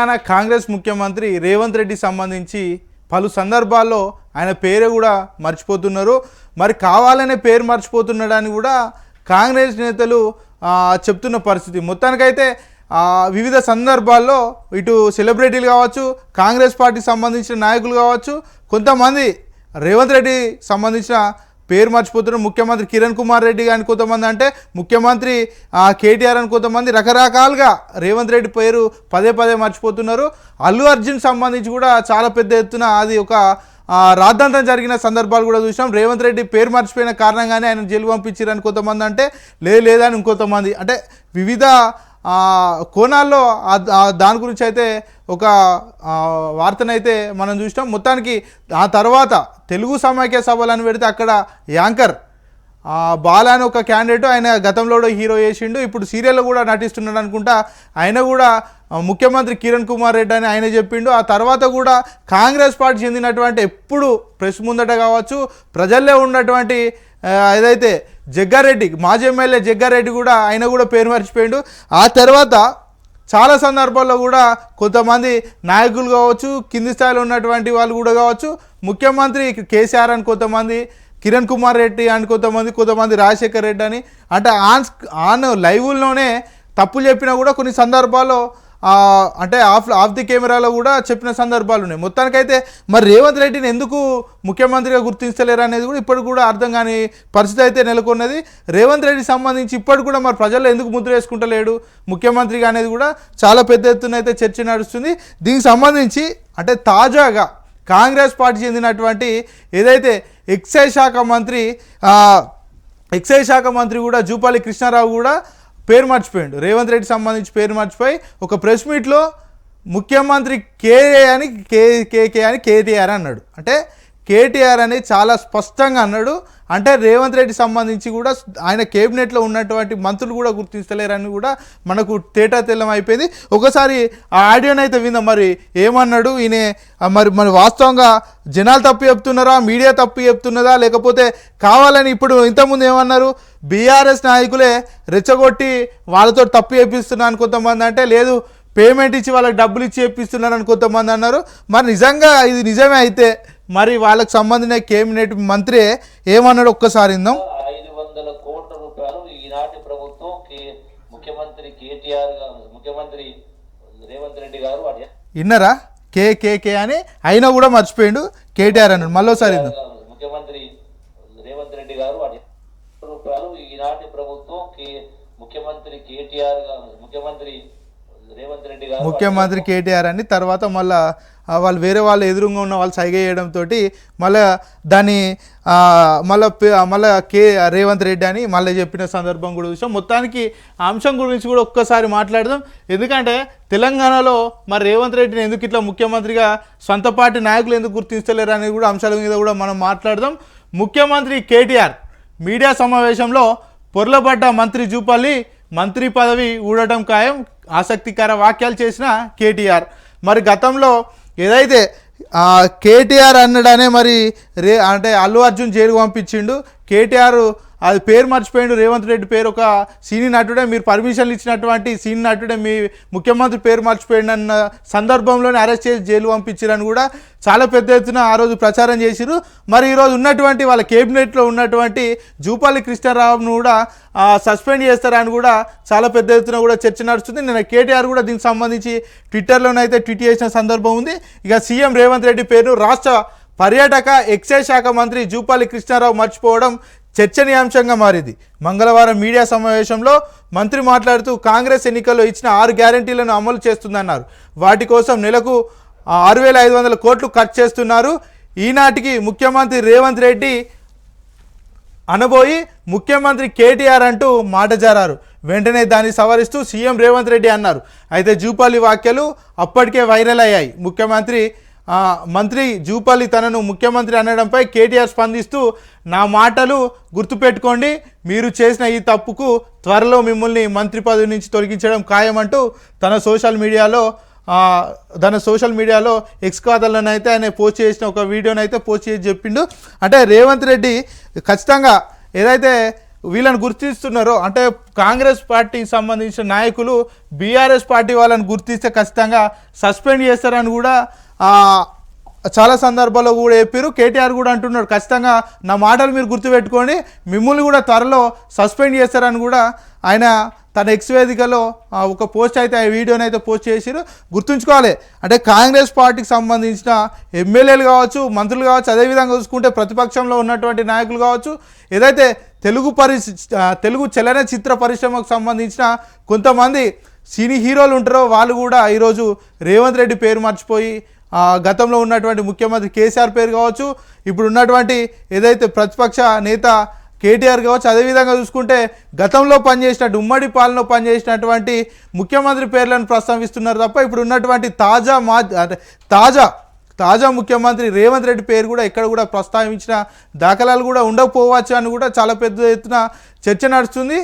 తెలంగాణ కాంగ్రెస్ ముఖ్యమంత్రి రేవంత్ రెడ్డి సంబంధించి పలు సందర్భాల్లో ఆయన పేరు కూడా మర్చిపోతున్నారు. మరి కావాలనే పేరు మర్చిపోతున్నాడని కూడా కాంగ్రెస్ నేతలు చెప్తున్న పరిస్థితి. మొత్తానికైతే వివిధ సందర్భాల్లో ఇటు సెలబ్రిటీలు కావచ్చు, కాంగ్రెస్ పార్టీకి సంబంధించిన నాయకులు కావచ్చు, కొంతమంది రేవంత్ రెడ్డి సంబంధించిన పేరు మర్చిపోతున్నారు. ముఖ్యమంత్రి కిరణ్ కుమార్ రెడ్డి అని కొంతమంది, అంటే ముఖ్యమంత్రి కేటీఆర్ అని కొంతమంది, రకరకాలుగా రేవంత్ రెడ్డి పేరు పదే పదే మర్చిపోతున్నారు. అల్లు అర్జున్ సంబంధించి కూడా చాలా పెద్ద ఎత్తున అది ఒక రాద్ధాంతం జరిగిన సందర్భాలు కూడా చూసాం. రేవంత్ రెడ్డి పేరు మర్చిపోయిన కారణంగానే ఆయన జైలు పంపించారని కొంతమంది అంటే, లేదని ఇంకొంతమంది, అంటే వివిధ కోణాల్లో దాని గురించి అయితే ఒక వార్తనైతే మనం చూసినాం. మొత్తానికి ఆ తర్వాత తెలుగు సమైక్య సభలను పెడితే అక్కడ యాంకర్ బాలా అని ఒక క్యాండిడేట్, ఆయన గతంలో కూడా హీరో చేసిండు, ఇప్పుడు సీరియల్లో కూడా నటిస్తున్నాడు అనుకుంటా. ఆయన కూడా ముఖ్యమంత్రి కిరణ్ కుమార్ రెడ్డి అని ఆయన చెప్పిండు. ఆ తర్వాత కూడా కాంగ్రెస్ పార్టీ చెందినటువంటి ఎప్పుడు ప్రెస్ ముందట కావచ్చు ప్రజల్లో ఉన్నటువంటి ఏదైతే జగ్గారెడ్డి, మాజీ ఎమ్మెల్యే జగ్గారెడ్డి కూడా ఆయన కూడా పేరు మర్చిపోయిండు. ఆ తర్వాత చాలా సందర్భాల్లో కూడా కొంతమంది నాయకులు కావచ్చు, కింది స్థాయిలో ఉన్నటువంటి వాళ్ళు కూడా కావచ్చు, ముఖ్యమంత్రి కేసీఆర్ అని కొంతమంది, కిరణ్ కుమార్ రెడ్డి అని కొంతమంది రాజశేఖర్ రెడ్డి అని, అంటే ఆన్ లైవ్లోనే తప్పు చెప్పినా కూడా కొన్ని సందర్భాల్లో అంటే ఆఫ్ ది కెమెరాలో కూడా చెప్పిన సందర్భాలు ఉన్నాయి. మొత్తానికైతే మరి రేవంత్ రెడ్డిని ఎందుకు ముఖ్యమంత్రిగా గుర్తించలేరు అనేది కూడా ఇప్పటికి కూడా అర్థం కాని పరిస్థితి అయితే నెలకొన్నది. రేవంత్ రెడ్డికి సంబంధించి ఇప్పటికి కూడా మరి ప్రజల్లో ఎందుకు ముద్ర వేసుకుంటలేడు ముఖ్యమంత్రిగా అనేది కూడా చాలా పెద్ద ఎత్తున అయితే చర్చ నడుస్తుంది. దీనికి సంబంధించి అంటే తాజాగా కాంగ్రెస్ పార్టీ చెందినటువంటి ఏదైతే ఎక్సైజ్ శాఖ మంత్రి కూడా జూపల్లి కృష్ణారావు కూడా పేరు మర్చిపోయాడు. రేవంత్ రెడ్డి సంబంధించి పేరు మర్చిపోయి ఒక ప్రెస్ మీట్లో ముఖ్యమంత్రి కేకే అని కేటీఆర్ అన్నాడు. అంటే కేటీఆర్ అని చాలా స్పష్టంగా అన్నాడు. అంటే రేవంత్ రెడ్డి సంబంధించి కూడా ఆయన కేబినెట్లో ఉన్నటువంటి మంత్రులు కూడా గుర్తించలేరని కూడా మనకు తెల్లం అయిపోయింది. ఒకసారి ఆ ఆడియోని అయితే విందాం. మరి ఏమన్నాడు ఈయన, మరి వాస్తవంగా జనాలు తప్పు చెప్తున్నారా, మీడియా తప్పు చెప్తున్నదా, లేకపోతే కావాలని ఇప్పుడు ఇంతకుముందు ఏమన్నారు బీఆర్ఎస్ నాయకులే రెచ్చగొట్టి వాళ్ళతో తప్పు చేపిస్తున్నారని కొంతమంది అంటే, లేదు పేమెంట్ ఇచ్చి వాళ్ళకి డబ్బులు ఇచ్చి చేపిస్తున్నారని కొంతమంది అన్నారు. మరి నిజంగా ఇది నిజమే అయితే మరి వాళ్ళకి సంబంధించిన కేబినెట్ మంత్రి ఏమన్నాడు ఒక్కసారి విందాం. 500 కోట్ల రూపాయలు ఈనాటి ప్రభుత్వం ముఖ్యమంత్రి కేటీఆర్ ముఖ్యమంత్రి రేవంత్ రెడ్డి గారు విన్నారా, కేకే అని అయినా కూడా మర్చిపోయిండు కేటీఆర్ అన్నాడు. మళ్ళీసారి ముఖ్యమంత్రి రేవంత్ రెడ్డి గారు రూపాయలు ఈనాటి ప్రభుత్వం ముఖ్యమంత్రి కేటీఆర్ ముఖ్యమంత్రి కేటీఆర్ అని తర్వాత మళ్ళీ వాళ్ళు వేరే వాళ్ళు ఎదురుగా ఉన్న వాళ్ళు సైగ చేయడంతో మళ్ళీ దాన్ని మళ్ళీ రేవంత్ రెడ్డి అని మళ్ళీ చెప్పిన సందర్భం కూడా చూసాం. మొత్తానికి ఆ అంశం గురించి కూడా ఒక్కసారి మాట్లాడదాం. ఎందుకంటే తెలంగాణలో మరి రేవంత్ రెడ్డిని ఎందుకు ఇట్లా ముఖ్యమంత్రిగా సొంత పార్టీ నాయకులు ఎందుకు గుర్తించలేరు అనేది కూడా అంశాల మీద కూడా మనం మాట్లాడదాం. ముఖ్యమంత్రి కేటీఆర్ మీడియా సమావేశంలో పొర్లబడ్డ మంత్రి జూపల్లి మంత్రి పదవి ఊడటం ఖాయం, ఆసక్తికర వ్యాఖ్యలు చేసిన కేటీఆర్. మరి గతంలో ఏదైతే కేటీఆర్ అన్నాడనే మరి అంటే అల్లు అర్జున్ జైలుకు పంపించిండు. కేటీఆర్ అది పేరు మర్చిపోయిండు. రేవంత్ రెడ్డి పేరు ఒక సీని నటుడే, మీరు పర్మిషన్లు ఇచ్చినటువంటి సీని నటుడే మీ ముఖ్యమంత్రి పేరు మర్చిపోయిండు అన్న సందర్భంలోనే అరెస్ట్ చేసి జైలు పంపించారని కూడా చాలా పెద్ద ఎత్తున ఆ రోజు ప్రచారం చేసిరు. మరి ఈరోజు ఉన్నటువంటి వాళ్ళ కేబినెట్లో ఉన్నటువంటి జూపల్లి కృష్ణారావును కూడా సస్పెండ్ చేస్తారని కూడా చాలా పెద్ద ఎత్తున కూడా చర్చ నడుస్తుంది. నేను కేటీఆర్ కూడా దీనికి సంబంధించి ట్విట్టర్లోనైతే ట్వీట్ చేసిన సందర్భం ఉంది. ఇక సీఎం రేవంత్ రెడ్డి పేరు రాష్ట్ర పర్యాటక ఎక్సైజ్ శాఖ మంత్రి జూపల్లి కృష్ణారావు మర్చిపోవడం చర్చనీయాంశంగా మారింది. మంగళవారం మీడియా సమావేశంలో మంత్రి మాట్లాడుతూ కాంగ్రెస్ ఎన్నికల్లో ఇచ్చిన 6 గ్యారంటీలను అమలు చేస్తుందన్నారు. వాటి కోసం నెలకు 6,500 కోట్లు ఖర్చు చేస్తున్నారు. ఈనాటికి ముఖ్యమంత్రి రేవంత్ రెడ్డి అనబోయి ముఖ్యమంత్రి కేటీఆర్ అంటూ మాట జారారు. వెంటనే దాన్ని సవరిస్తూ సీఎం రేవంత్ రెడ్డి అన్నారు. అయితే జూపల్లి వ్యాఖ్యలు అప్పటికే వైరల్ అయ్యాయి. మంత్రి జూపల్లి తనను ముఖ్యమంత్రి అనడంపై కేటీఆర్ స్పందిస్తూ, నా మాటలు గుర్తుపెట్టుకోండి, మీరు చేసిన ఈ తప్పుకు త్వరలో మిమ్మల్ని మంత్రి పదవి నుంచి తొలగించడం ఖాయమంటూ తన సోషల్ మీడియాలో ఎక్స్ ఖాతాలోనైతే ఆయన పోస్ట్ చేసిన ఒక వీడియోనైతే పోస్ట్ చేసి చెప్పిండు. అంటే రేవంత్ రెడ్డి ఖచ్చితంగా ఏదైతే వీళ్ళని గుర్తిస్తున్నారో, అంటే కాంగ్రెస్ పార్టీకి సంబంధించిన నాయకులు బీఆర్ఎస్ పార్టీ వాళ్ళని గుర్తిస్తే ఖచ్చితంగా సస్పెండ్ చేస్తారని కూడా చాలా సందర్భాల్లో కూడా చెప్పారు. కేటీఆర్ కూడా అంటున్నాడు, ఖచ్చితంగా నా మాటలు మీరు గుర్తుపెట్టుకోండి, మిమ్మల్ని కూడా త్వరలో సస్పెండ్ చేస్తారని కూడా ఆయన తన ఎక్స్ వేదికలో ఒక పోస్ట్ అయితే, ఆ వీడియోని అయితే పోస్ట్ చేసిరు. గుర్తుంచుకోవాలి, అంటే కాంగ్రెస్ పార్టీకి సంబంధించిన ఎమ్మెల్యేలు కావచ్చు, మంత్రులు కావచ్చు, అదేవిధంగా చూసుకుంటే ప్రతిపక్షంలో ఉన్నటువంటి నాయకులు కావచ్చు, ఏదైతే తెలుగు చలనచిత్ర పరిశ్రమకు సంబంధించిన కొంతమంది సినీ హీరోలు ఉంటారో వాళ్ళు కూడా ఈరోజు రేవంత్ రెడ్డి పేరు మర్చిపోయి గతంలో ఉన్నటువంటి ముఖ్యమంత్రి కేసీఆర్ పేరు కావచ్చు, ఇప్పుడు ఉన్నటువంటి ఏదైతే ప్రతిపక్ష నేత కేటీఆర్ కావచ్చు, అదేవిధంగా చూసుకుంటే గతంలో పనిచేసినట్టు ఉమ్మడి పాలనలో పనిచేసినటువంటి ముఖ్యమంత్రి పేర్లను ప్రస్తావిస్తున్నారు తప్ప ఇప్పుడు ఉన్నటువంటి తాజా ముఖ్యమంత్రి రేవంత్ రెడ్డి పేరు కూడా ఎక్కడ కూడా ప్రస్తావించిన దాఖలాలు కూడా ఉండకపోవచ్చు అని కూడా చాలా పెద్ద ఎత్తున చర్చ నడుస్తుంది.